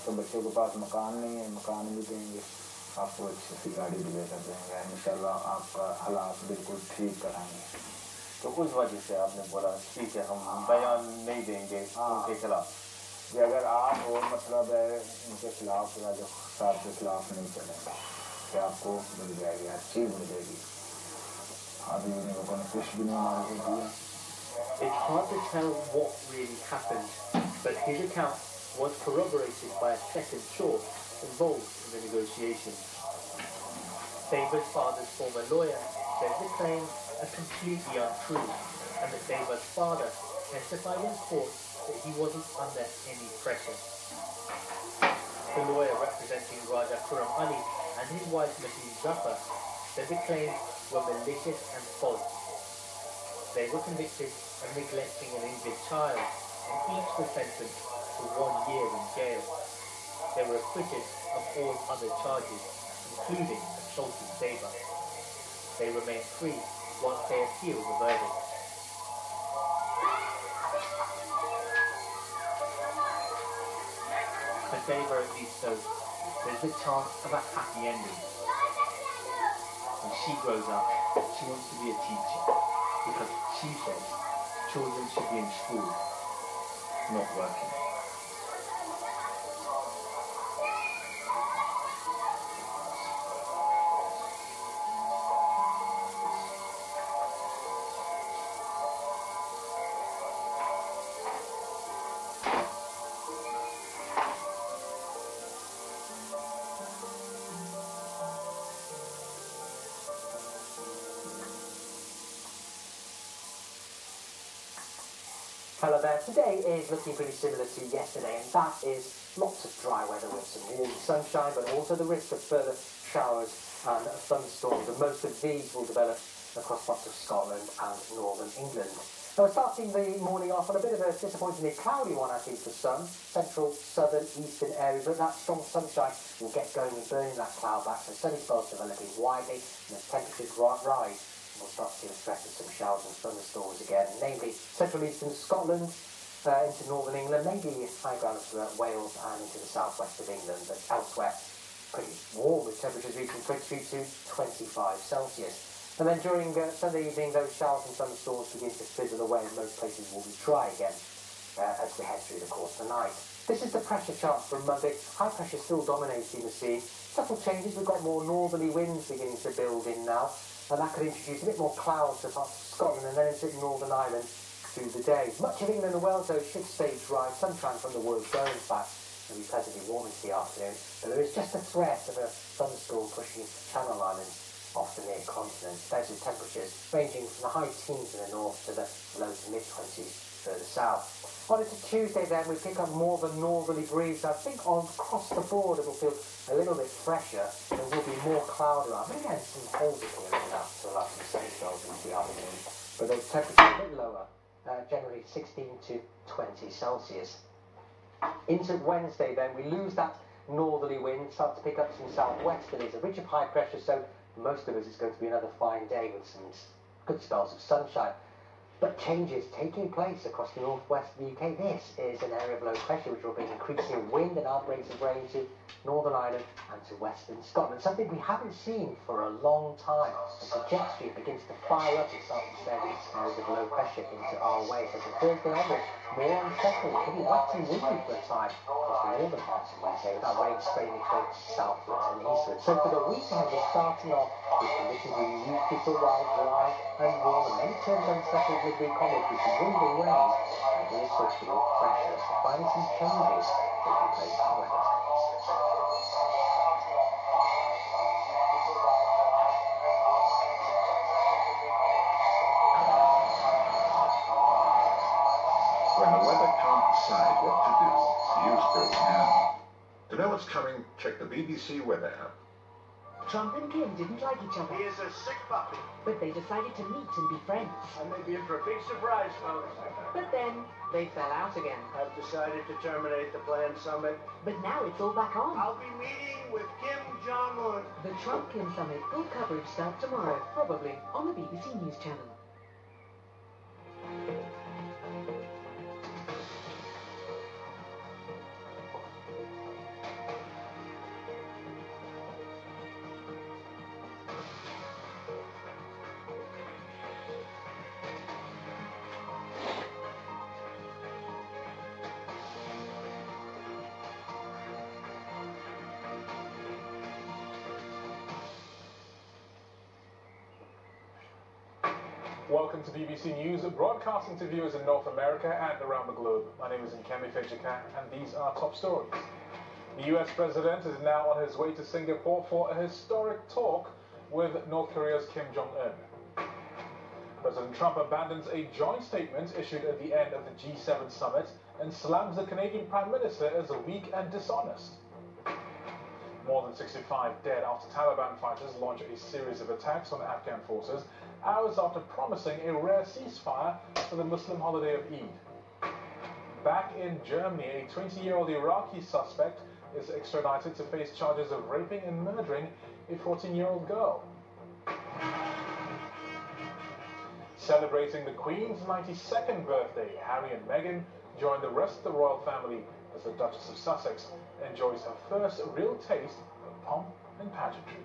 तो बच्चों के पास मकान नहीं है, मकान भी देंगे, आपको अच्छी सी गाड़ी भी लेकर देंगे, इंशाल्लाह आपका हालात बिल्कुल ठीक कराएंगे। तो उस वजह से आपने बोला ठीक है हम बयान नहीं देंगे उनके खिलाफ। कि अगर आप हो मतलब है उनके खिलाफ या जो साहब के खिलाफ नहीं चलेंगे कि आपको मिल जाएगी, हर चीज़ मिलेगी। अभी उन लोगों ने कुछ भी नहीं मांग दिया। It's hard to tell what really happened, but his account was corroborated by a second source involved in the negotiations. David's father's former lawyer says the claims are completely untrue, and that David's father testified in court that he wasn't under any pressure. The lawyer representing Raja Khurram Ali and his wife Mrs. Zafar said the claims were malicious and false. They were convicted of neglecting an injured child, and each was sentenced to 1 year in jail. They were acquitted of all other charges, including assaulting Deva. They remain free once they appeal the verdict. For Deva at least so, there's the chance of a happy ending. When she grows up, she wants to be a teacher, because she says children should be in school, not working. Hello there. Today is looking pretty similar to yesterday, and that is lots of dry weather with some warm sunshine, but also the risk of further showers and thunderstorms, and most of these will develop across parts of Scotland and northern England. Now we're starting the morning off on a bit of a disappointingly cloudy one, I think, for some. Central, southern, eastern areas, but that strong sunshine will get going and burning that cloud back, so sunny spells developing widely, and as temperatures rise, we'll start to see the threat of some showers and thunderstorms again, namely central eastern Scotland, into northern England, maybe high ground of Wales and into the southwest of England, but elsewhere pretty warm with temperatures reaching 23 to 25 Celsius. And then during Sunday evening, those showers and thunderstorms begin to fizzle away, and most places will be dry again as we head through the course of the night. This is the pressure chart from Monday. High pressure still dominating the scene. Subtle changes, we've got more northerly winds beginning to build in now, and that could introduce a bit more clouds to parts of Scotland and then into Northern Ireland through the day. Much of England and Wales, though, should stay dry. Sunshine from the word go, in fact, and be pleasantly warm into the afternoon. But there is just a threat of a thunderstorm pushing into Channel Islands off the near continent. Those are temperatures ranging from the high teens in the north to the low to mid-20s further south. On into Tuesday then, we pick up more of a northerly breeze. I think across the board it will feel a little bit fresher. There will be more cloud around. But again, some holes appearing now to allow some sunny spells into the afternoon. But those temperatures are a bit lower, generally 16 to 20 Celsius. Into Wednesday then, we lose that northerly wind, start to pick up some southwesterlies, a ridge of high pressure, so most of us it's going to be another fine day with some good spells of sunshine. But changes taking place across the northwest of the UK. This is an area of low pressure which will bring increasing wind and outbreaks of rain to Northern Ireland and to western Scotland, something we haven't seen for a long time. As the jet stream begins to fire up and start to send areas of low pressure into our way. So from Thursday onwards, more unsettled, it could be wet and windy for a time across the northern parts of Wednesday, with that rain spreading across southwards and eastwards. So for the weekend, we're starting off with conditions being beautiful, while dry and warm, and then it turns unsettled midweek onwards with wind and rain, and also feel pressure. So finding some changes taking place in weather. When the weather can't decide what to do, you still can. To know what's coming, check the BBC Weather app. Trump and Kim didn't like each other. He is a sick puppy. But they decided to meet and be friends. I may be in for a big surprise, folks. But then they fell out again. I've decided to terminate the planned summit. But now it's all back on. I'll be meeting with Kim Jong-un. The Trump-Kim summit, full coverage starts tomorrow, probably on the BBC News Channel. Welcome to BBC News, broadcasting to viewers in North America and around the globe. My name is Nkemi Fejika, and these are top stories. The US president is now on his way to Singapore for a historic talk with North Korea's Kim Jong-un. President Trump abandons a joint statement issued at the end of the G7 summit and slams the Canadian Prime Minister as weak and dishonest. More than 65 dead after Taliban fighters launch a series of attacks on Afghan forces hours after promising a rare ceasefire for the Muslim holiday of Eid. Back in Germany, a 20-year-old Iraqi suspect is extradited to face charges of raping and murdering a 14-year-old girl. Celebrating the Queen's 92nd birthday, Harry and Meghan join the rest of the royal family as the Duchess of Sussex enjoys her first real taste of pomp and pageantry.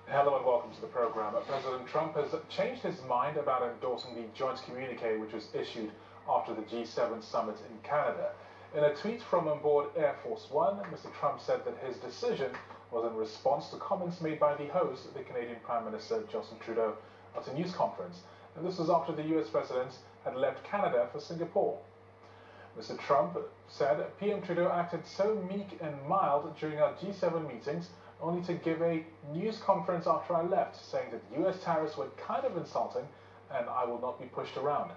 Hello and welcome to the program. President Trump has changed his mind about endorsing the joint communique which was issued after the G7 summit in Canada. In a tweet from on board Air Force One, Mr. Trump said that his decision was in response to comments made by the host, the Canadian Prime Minister Justin Trudeau, at a news conference. And this was after the US President had left Canada for Singapore. Mr. Trump said PM Trudeau acted so meek and mild during our G7 meetings, only to give a news conference after I left, saying that US tariffs were kind of insulting and I will not be pushed around.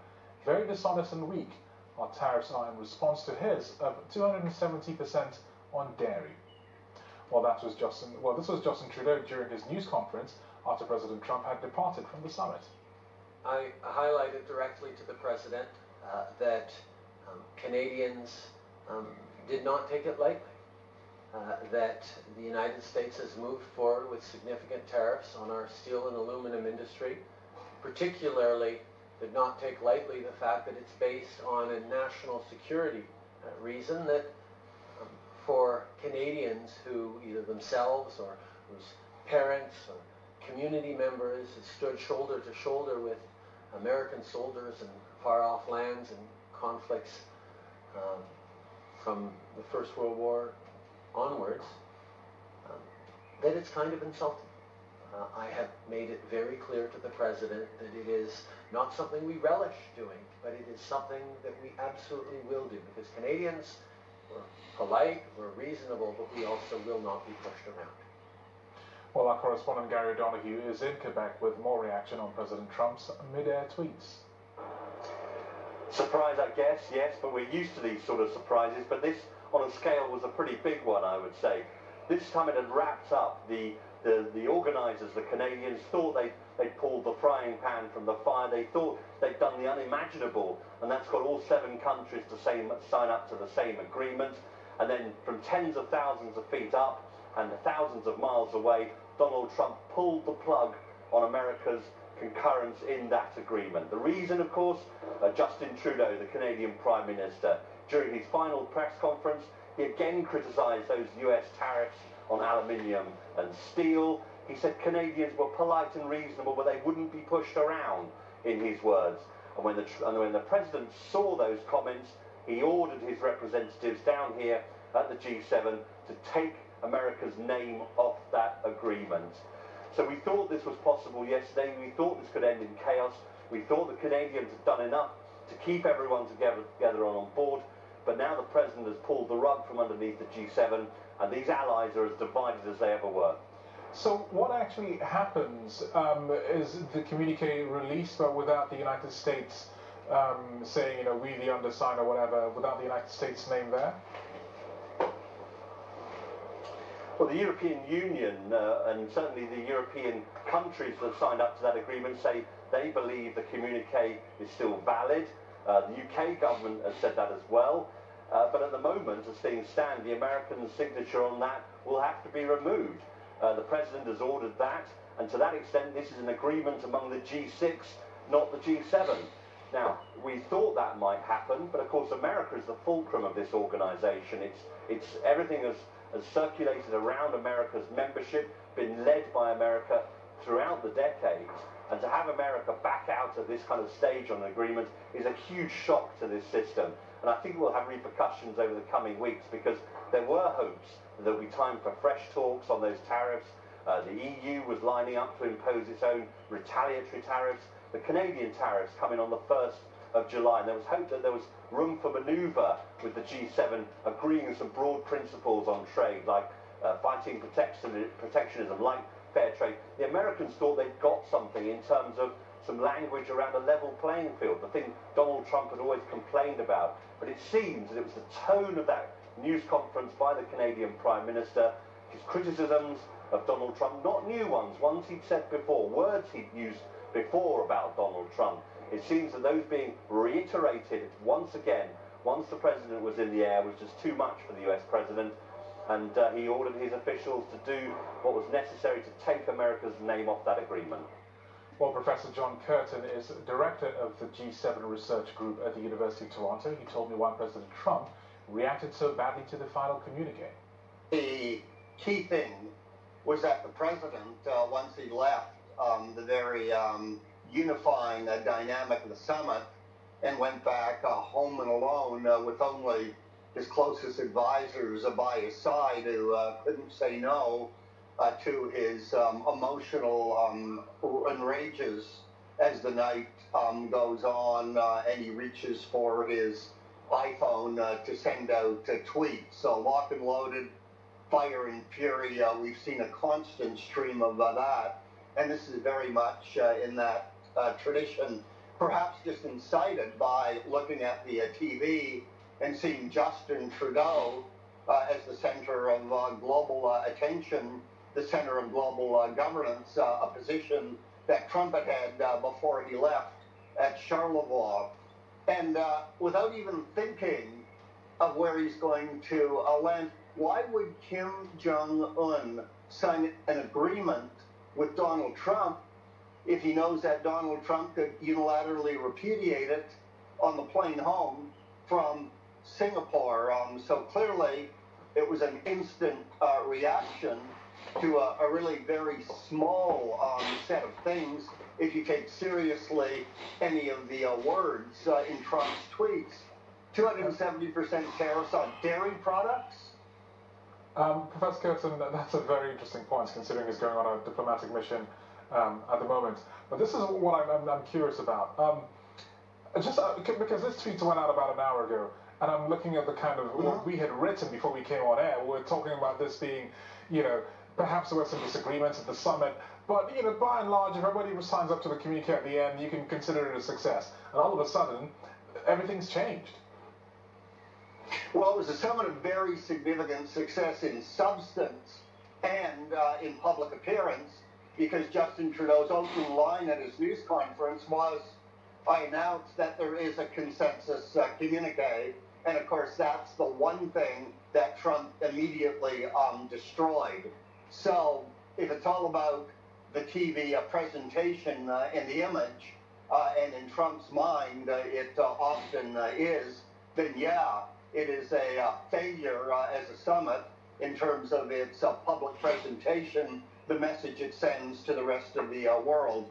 Very dishonest and weak. Our tariffs are in response to his of 270% on dairy. This was Justin Trudeau during his news conference after President Trump had departed from the summit. I highlighted directly to the President that Canadians did not take it lightly. That the United States has moved forward with significant tariffs on our steel and aluminum industry, particularly did not take lightly the fact that it's based on a national security reason that for Canadians who either themselves or whose parents or community members have stood shoulder to shoulder with American soldiers in far-off lands and conflicts from the First World War onwards, that it's kind of insulting. I have made it very clear to the President that it is not something we relish doing, but it is something that we absolutely will do, because Canadians were polite, we're reasonable, but we also will not be pushed around. Well, our correspondent Gary O'Donoghue is in Quebec with more reaction on President Trump's mid-air tweets. Surprise, I guess, yes, but we're used to these sort of surprises, but this on a scale was a pretty big one, I would say. This time it had wrapped up. The organisers, the Canadians, thought they'd pulled the frying pan from the fire. They thought they'd done the unimaginable, and that's got all 7 countries to sign up to the same agreement. And then from tens of thousands of feet up and thousands of miles away, Donald Trump pulled the plug on America's concurrence in that agreement. The reason, of course, Justin Trudeau, the Canadian Prime Minister, during his final press conference, he again criticised those US tariffs on aluminium and steel. He said Canadians were polite and reasonable, but they wouldn't be pushed around, in his words. And when the President saw those comments, he ordered his representatives down here at the G7 to take America's name off that agreement. So we thought this was possible yesterday. We thought this could end in chaos. We thought the Canadians had done enough to keep everyone together on board. But now the President has pulled the rug from underneath the G7, and these allies are as divided as they ever were. So what actually happens? Is the communique released but without the United States saying, you know, we the undersigned or whatever, without the United States name there? Well, the European Union and certainly the European countries that signed up to that agreement say they believe the communique is still valid. The UK government has said that as well. But at the moment, as things stand, the American signature on that will have to be removed. The President has ordered that, and to that extent, this is an agreement among the G6, not the G7. Now, we thought that might happen, but of course America is the fulcrum of this organisation. It's everything has circulated around America's membership, been led by America throughout the decades. And to have America back out at this kind of stage on an agreement is a huge shock to this system. And I think it will have repercussions over the coming weeks, because there were hopes that there would be time for fresh talks on those tariffs. The EU was lining up to impose its own retaliatory tariffs. The Canadian tariffs come in on the 1st of July, and there was hope that there was room for manoeuvre with the G7 agreeing some broad principles on trade, like fighting protectionism, like fair trade. The Americans thought they'd got something in terms of some language around a level playing field, the thing Donald Trump had always complained about. But it seems that it was the tone of that news conference by the Canadian Prime Minister, his criticisms of Donald Trump, not new ones he'd said before, words he'd used before about Donald Trump. It seems that those being reiterated once again, once the president was in the air, was just too much for the US president, and he ordered his officials to do what was necessary to take America's name off that agreement. Well, Professor John Curtin is director of the G7 research group at the University of Toronto. He told me why President Trump reacted so badly to the final communique. The key thing was that the president, once he left the very unifying dynamic of the summit and went back home and alone with only his closest advisors by his side, who couldn't say no to his emotional enrages as the night goes on, and he reaches for his iPhone to send out tweets. So lock and loaded, fire and fury, we've seen a constant stream of that, and this is very much in that tradition, perhaps just incited by looking at the TV and seeing Justin Trudeau as the center of global attention, the center of global governance, a position that Trump had had before he left at Charlevoix. And without even thinking of where he's going to land, why would Kim Jong-un sign an agreement with Donald Trump if he knows that Donald Trump could unilaterally repudiate it on the plane home from Singapore? So clearly it was an instant reaction to a really very small set of things if you take seriously any of the words in Trump's tweets. 270% tariffs on dairy products. Professor Curtin, that's a very interesting point, considering he's going on a diplomatic mission at the moment. But this is what I'm curious about. Just because this tweet went out about an hour ago, and I'm looking at the kind of what we had written before we came on air. We were talking about this being, perhaps there were some disagreements at the summit, but, by and large, if everybody signs up to the communique at the end, you can consider it a success. And all of a sudden, everything's changed. Well, it was a summit of very significant success in substance and in public appearance, because Justin Trudeau's opening line at his news conference was, I announced that there is a consensus communique, and of course that's the one thing that Trump immediately destroyed. So if it's all about the TV presentation and the image, and in Trump's mind it often is, then yeah, it is a failure as a summit in terms of its public presentation, the message it sends to the rest of the world.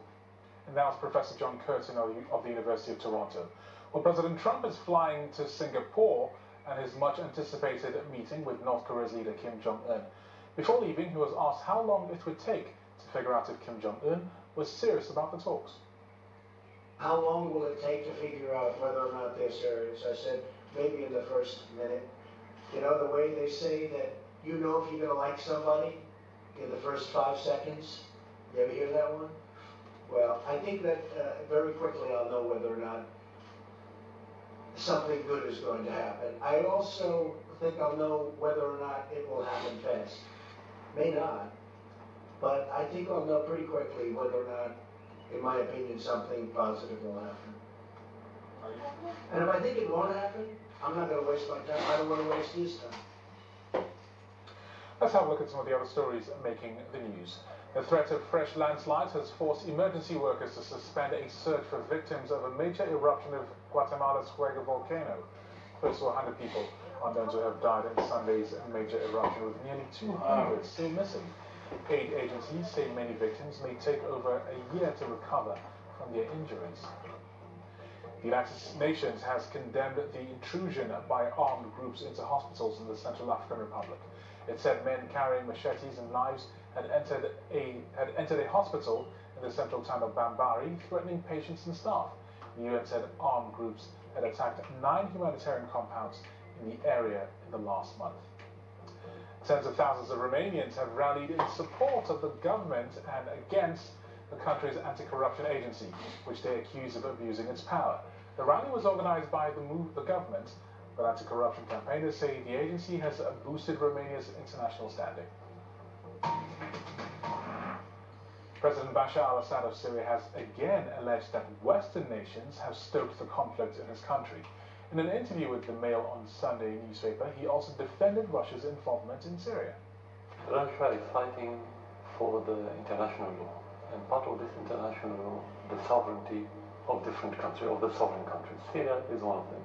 And that was Professor John Curtin of the University of Toronto. Well, President Trump is flying to Singapore and his much-anticipated meeting with North Korea's leader Kim Jong-un. Before leaving, he was asked how long it would take to figure out if Kim Jong-un was serious about the talks. How long will it take to figure out whether or not they're serious? I said, maybe in the first minute. The way they say that if you're going to like somebody in the first 5 seconds. You ever hear that one? Well, I think that very quickly I'll know whether or not something good is going to happen. I also think I'll know whether or not it will happen fast. May not, but I think I'll know pretty quickly whether or not, in my opinion, something positive will happen. And if I think it won't happen, I'm not going to waste my time. I don't want to waste his time. Let's have a look at some of the other stories making the news. The threat of fresh landslides has forced emergency workers to suspend a search for victims of a major eruption of Guatemala's Fuego volcano. Close to 100 people are known to have died in Sunday's major eruption, with nearly 200 still missing. Aid agencies say many victims may take over a year to recover from their injuries. The United Nations has condemned the intrusion by armed groups into hospitals in the Central African Republic. It said men carrying machetes and knives had entered a hospital in the central town of Bambari, threatening patients and staff. The UN said armed groups had attacked 9 humanitarian compounds in the area in the last month. Tens of thousands of Romanians have rallied in support of the government and against the country's anti-corruption agency, which they accuse of abusing its power. The rally was organized by the government, but anti-corruption campaigners say the agency has boosted Romania's international standing. President Bashar al-Assad of Syria has again alleged that Western nations have stoked the conflict in his country. In an interview with the Mail on Sunday newspaper, he also defended Russia's involvement in Syria. Russia is fighting for the international law, and part of this international law, the sovereignty of different countries, of the sovereign countries. Syria is one of them.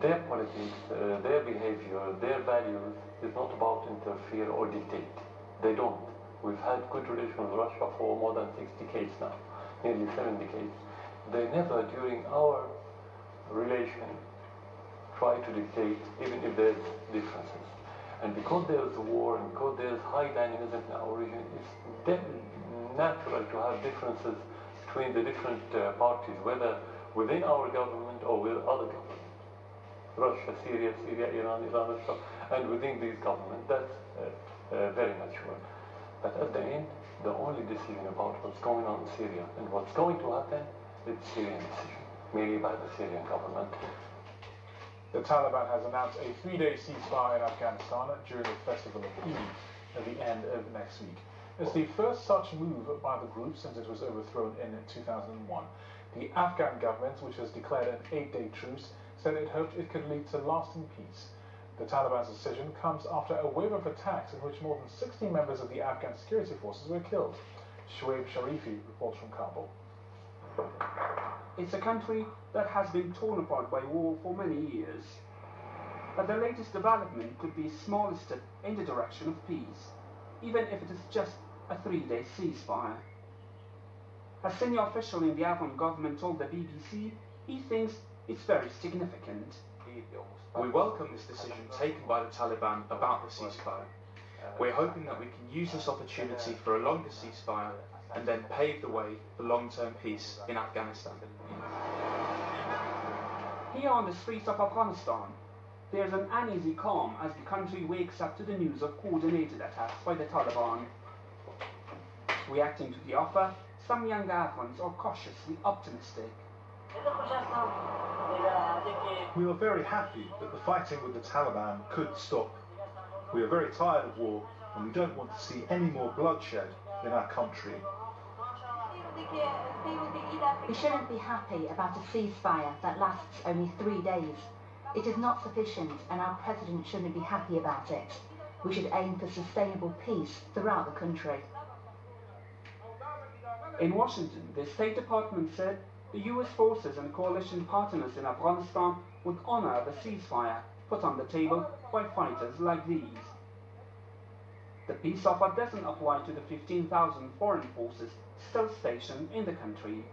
Their politics, their behavior, their values is not about interfere or dictate. They don't. We've had good relations with Russia for more than 6 decades now, nearly 7 decades. They never, during our relation, try to dictate, even if there's differences. And because there is a war, and because there's high dynamism in our region, it's natural to have differences between the different parties, whether within our government or with other governments. Russia, Syria, Iran, Russia, and within these governments, that's very natural. But at the end, the only decision about what's going on in Syria and what's going to happen is Syrian decision, mainly by the Syrian government. The Taliban has announced a 3-day ceasefire in Afghanistan during the festival of Eid at the end of next week. It's the first such move by the group since it was overthrown in 2001. The Afghan government, which has declared an 8-day truce, said it hoped it could lead to lasting peace. The Taliban's decision comes after a wave of attacks in which more than 60 members of the Afghan security forces were killed. Shoaib Sharifi reports from Kabul. It's a country that has been torn apart by war for many years. But the latest development could be a small step in the direction of peace, even if it is just a 3-day ceasefire. A senior official in the Afghan government told the BBC he thinks it's very significant. We welcome this decision taken by the Taliban about the ceasefire. We're hoping that we can use this opportunity for a longer ceasefire and then pave the way for long-term peace in Afghanistan. Here on the streets of Afghanistan, there's an uneasy calm as the country wakes up to the news of coordinated attacks by the Taliban. Reacting to the offer, some young Afghans are cautiously optimistic. We are very happy that the fighting with the Taliban could stop. We are very tired of war and we don't want to see any more bloodshed in our country. We shouldn't be happy about a ceasefire that lasts only 3 days. It is not sufficient and our president shouldn't be happy about it. We should aim for sustainable peace throughout the country. In Washington, the State Department said the US forces and coalition partners in Afghanistan would honor the ceasefire put on the table by fighters like these. The peace offer doesn't apply to the 15,000 foreign forces still stationed in the country.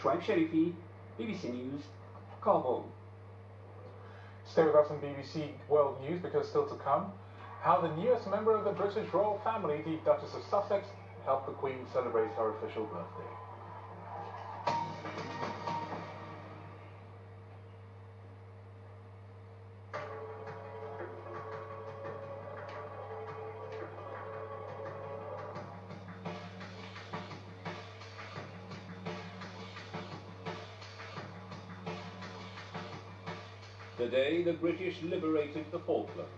Shoaib Sharifi, BBC News, Kabul. Stay with us on BBC World News because still to come, how the newest member of the British royal family, the Duchess of Sussex, helped the Queen celebrate her official birthday. Today, the British liberated the Falklands,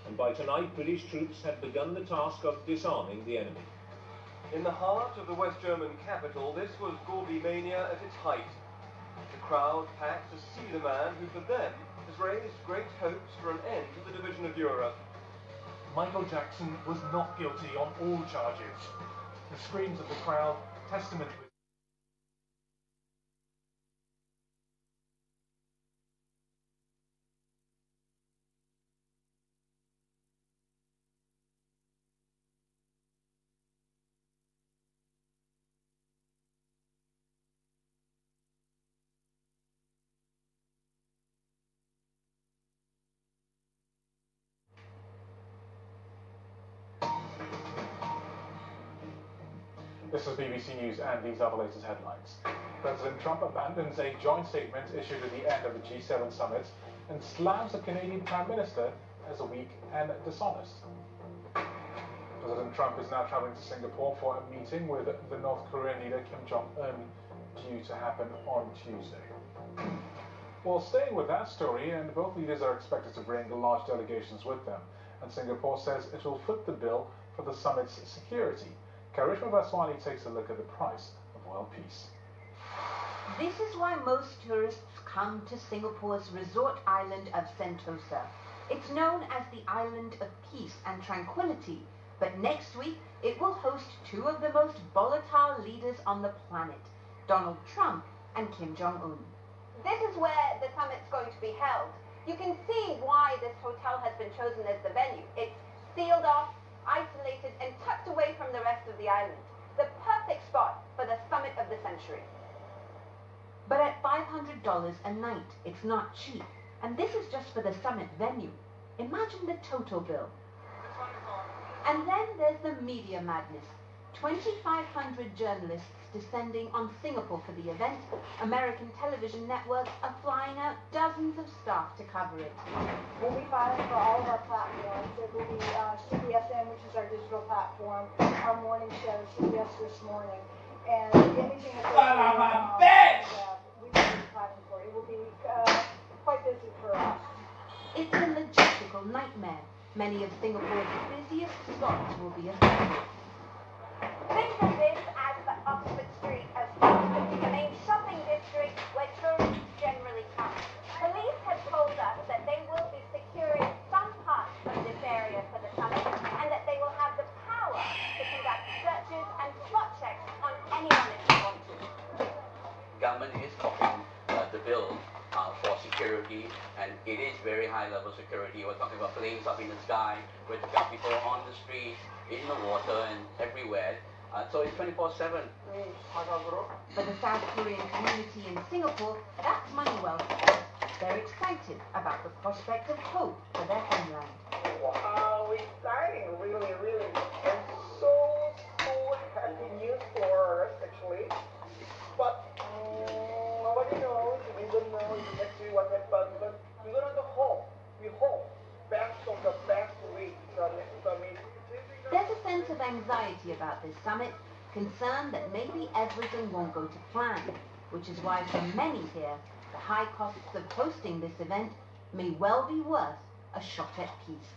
and by tonight, British troops had begun the task of disarming the enemy. In the heart of the West German capital, this was Gorby mania at its height. The crowd packed to see the man who, for them, has raised great hopes for an end to the division of Europe. Michael Jackson was not guilty on all charges. The screams of the crowd, testament to This is BBC News and these are the latest headlines. President Trump abandons a joint statement issued at the end of the G7 summit and slams the Canadian Prime Minister as weak and dishonest. President Trump is now traveling to Singapore for a meeting with the North Korean leader Kim Jong-un, due to happen on Tuesday. Well, staying with that story, and both leaders are expected to bring large delegations with them, and Singapore says it will foot the bill for the summit's security. Karishma Vaswani takes a look at the price of world peace. This is why most tourists come to Singapore's resort island of Sentosa. It's known as the Island of Peace and Tranquility, but next week it will host two of the most volatile leaders on the planet, Donald Trump and Kim Jong-un. This is where the summit's going to be held. You can see why this hotel has been chosen as the venue. It's sealed off, isolated, and tucked away from the rest of the island. The perfect spot for the summit of the century. But at $500 a night, it's not cheap. And this is just for the summit venue. Imagine the total bill. And then there's the media madness. 2,500 journalists descending on Singapore for the event. American television networks are flying out dozens of staff to cover it. We'll be filing for all of our platforms. It will be CBSN, which is our digital platform, our morning show, CBS This Morning, and anything that we will be filing for. It will be quite busy for us. It's a logistical nightmare. Many of Singapore's busiest spots will be affected. Think of this as the Oxford Street of Singapore, the main shopping district where tourists generally come. Police have told us that they will be securing some parts of this area for the summit and that they will have the power to conduct searches and spot checks on anyone if they want to. Government is talking the bill for security, and it is very high level security. We're talking about planes up in the sky, we're talking about people on the streets, in the water, and everywhere. So it's 24/7. For the South Korean community in Singapore, that's money well spent. They're excited about the prospect of hope for their homeland. Wow, exciting, really, really. And so happy news for us, actually. But nobody knows, we don't know exactly what happened, but we're going to hope, best of the best week for next summit. There's a sense of anxiety about this summit, concern that maybe everything won't go to plan, which is why for many here, the high costs of hosting this event may well be worth a shot at peace.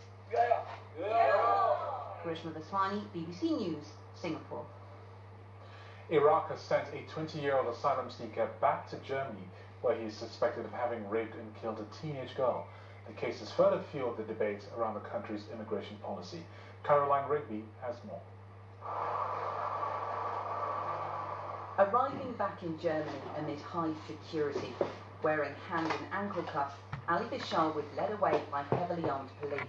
Karishma Vaswani, BBC News, Singapore. Iraq has sent a 20-year-old asylum seeker back to Germany, where he is suspected of having raped and killed a teenage girl. The case has further fueled the debate around the country's immigration policy. Caroline Rigby has more. Arriving back in Germany amid high security, wearing hand and ankle cuffs, Ali Bishar was led away by heavily armed police.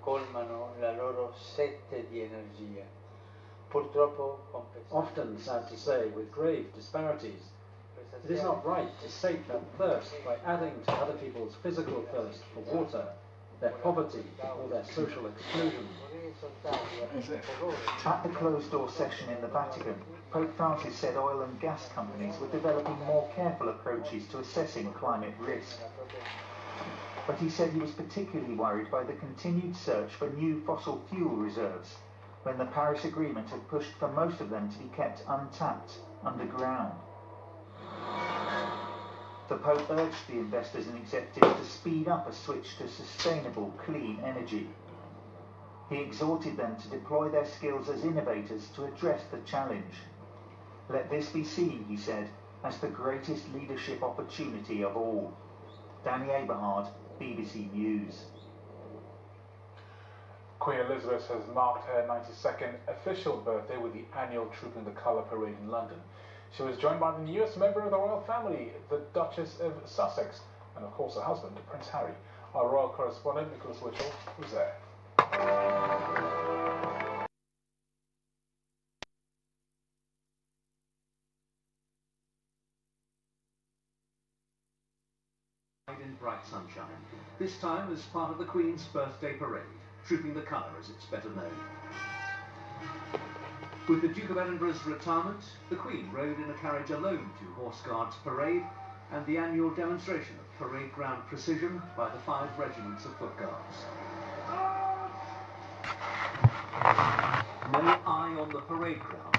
colmano la loro sete di energia. Purtroppo, often, sad to say, with grave disparities. It is not right to sate that thirst by adding to other people's physical thirst for water, their poverty, or their social exclusion. At the closed-door session in the Vatican, Pope Francis said oil and gas companies were developing more careful approaches to assessing climate risk. But he said he was particularly worried by the continued search for new fossil fuel reserves, when the Paris Agreement had pushed for most of them to be kept untapped underground. The Pope urged the investors and executives to speed up a switch to sustainable, clean energy. He exhorted them to deploy their skills as innovators to address the challenge. Let this be seen, he said, as the greatest leadership opportunity of all. Danny Aberhard, BBC News. Queen Elizabeth has marked her 92nd official birthday with the annual Troop in the Colour parade in London. She was joined by the newest member of the royal family, the Duchess of Sussex, and of course her husband, Prince Harry. Our royal correspondent, Nicholas Witchell, was there. In bright sunshine, this time as part of the Queen's birthday parade, Trooping the Colour as it's better known. With the Duke of Edinburgh's retirement, the Queen rode in a carriage alone to Horse Guards Parade and the annual demonstration of parade ground precision by the 5 regiments of Foot Guards. Many eye on the parade ground.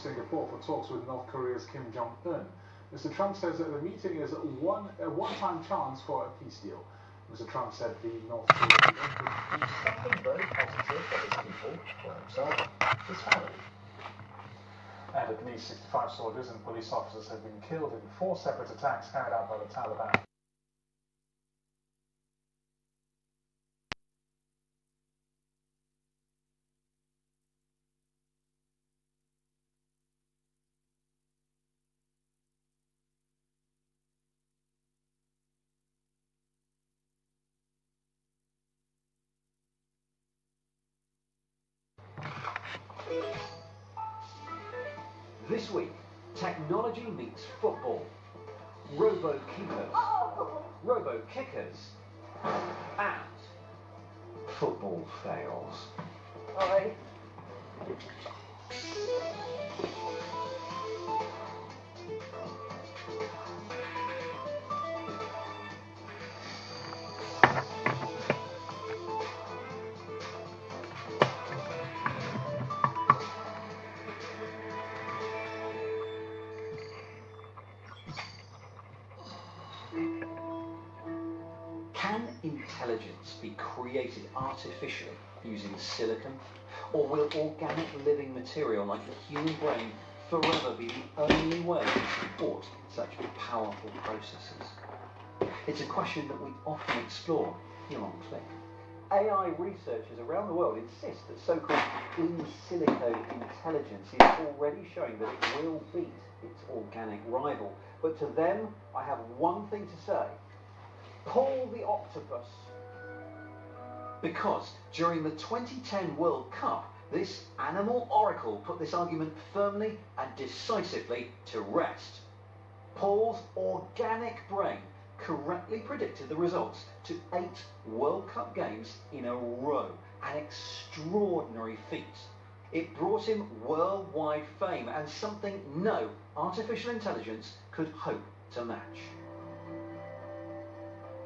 Singapore for talks with North Korea's Kim Jong-un. Mr. Trump says that the meeting is a one-time chance for a peace deal. Mr. Trump said the North Korean would do something very positive for his people, for himself, his family. And at least 65 soldiers and police officers have been killed in 4 separate attacks carried out by the Taliban. This week, technology meets football, robo-keepers, robo-kickers, and football fails. Alright. Can intelligence be created artificially using silicon? Or will organic living material like the human brain forever be the only way to support such powerful processes? It's a question that we often explore here on Click. AI researchers around the world insist that so-called in silico intelligence is already showing that it will beat its organic rival. But to them, I have one thing to say. Pull the octopus. Because during the 2010 World Cup, this animal oracle put this argument firmly and decisively to rest. Paul's organic brain correctly predicted the results to 8 World Cup games in a row. An extraordinary feat. It brought him worldwide fame and something no artificial intelligence could hope to match.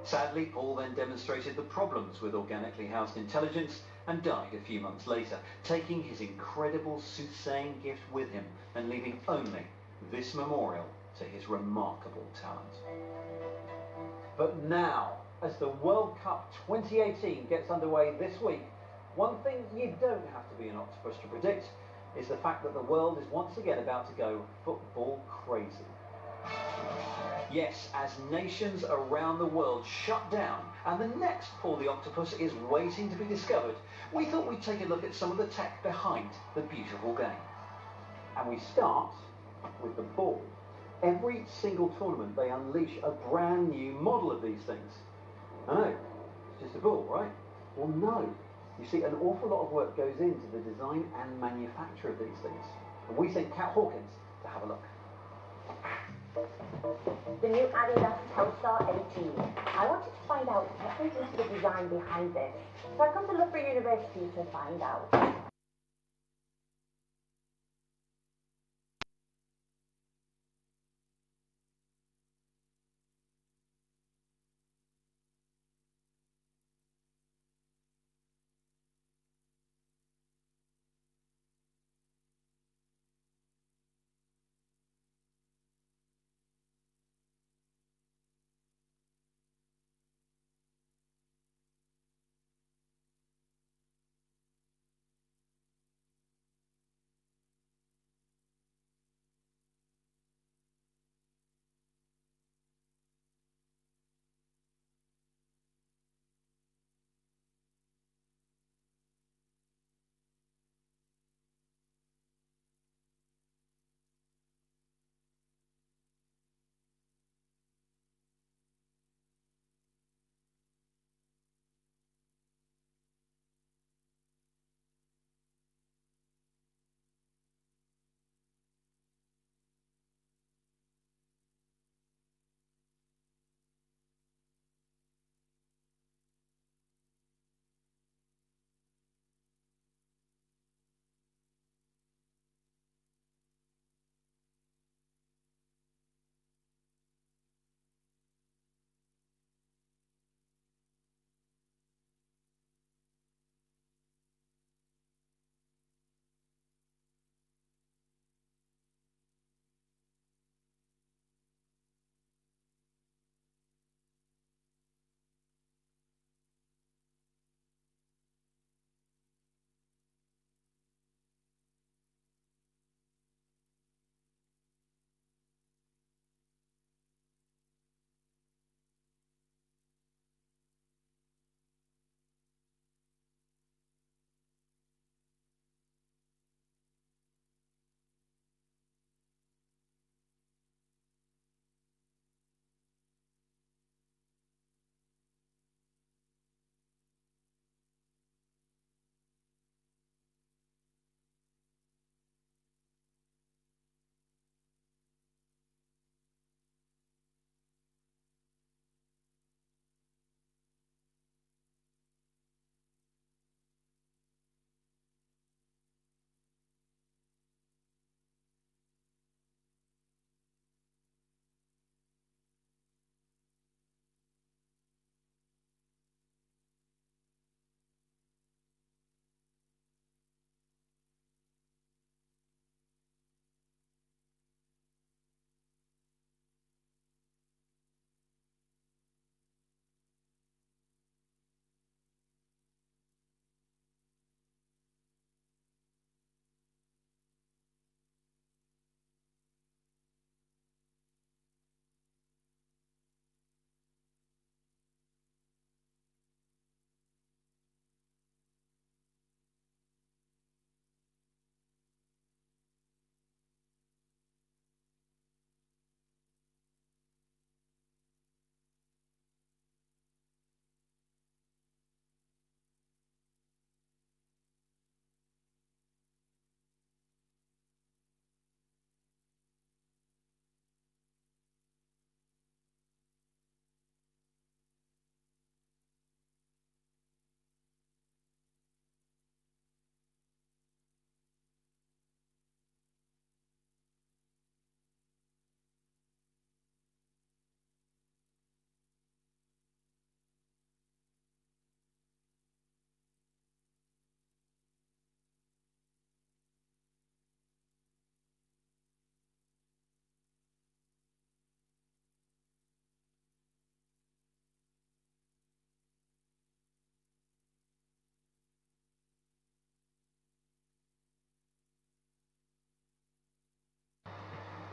Sadly, Paul then demonstrated the problems with organically housed intelligence and died a few months later, taking his incredible soothsaying gift with him and leaving only this memorial to his remarkable talent. But now, as the World Cup 2018 gets underway this week, one thing you don't have to be an octopus to predict is the fact that the world is once again about to go football crazy. Yes, as nations around the world shut down and the next Paul the Octopus is waiting to be discovered, we thought we'd take a look at some of the tech behind the beautiful game. And we start with the ball. Every single tournament they unleash a brand new model of these things. Oh, it's just a ball, right? Well, no. You see, an awful lot of work goes into the design and manufacture of these things. And we sent Kat Hawkins to have a look. The new Adidas Telstar 18. I wanted to find out what went into the design behind this. So I come to Loughborough University to find out.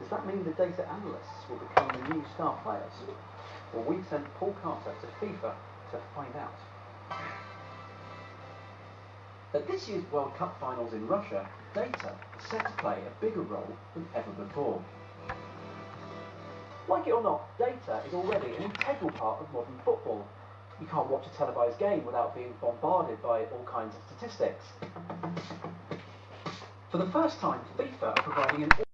Does that mean the data analysts will become the new star players? Well, we sent Paul Carter to FIFA to find out. At this year's World Cup finals in Russia, data is set to play a bigger role than ever before. Like it or not, data is already an integral part of modern football. You can't watch a televised game without being bombarded by all kinds of statistics. For the first time, FIFA are providing an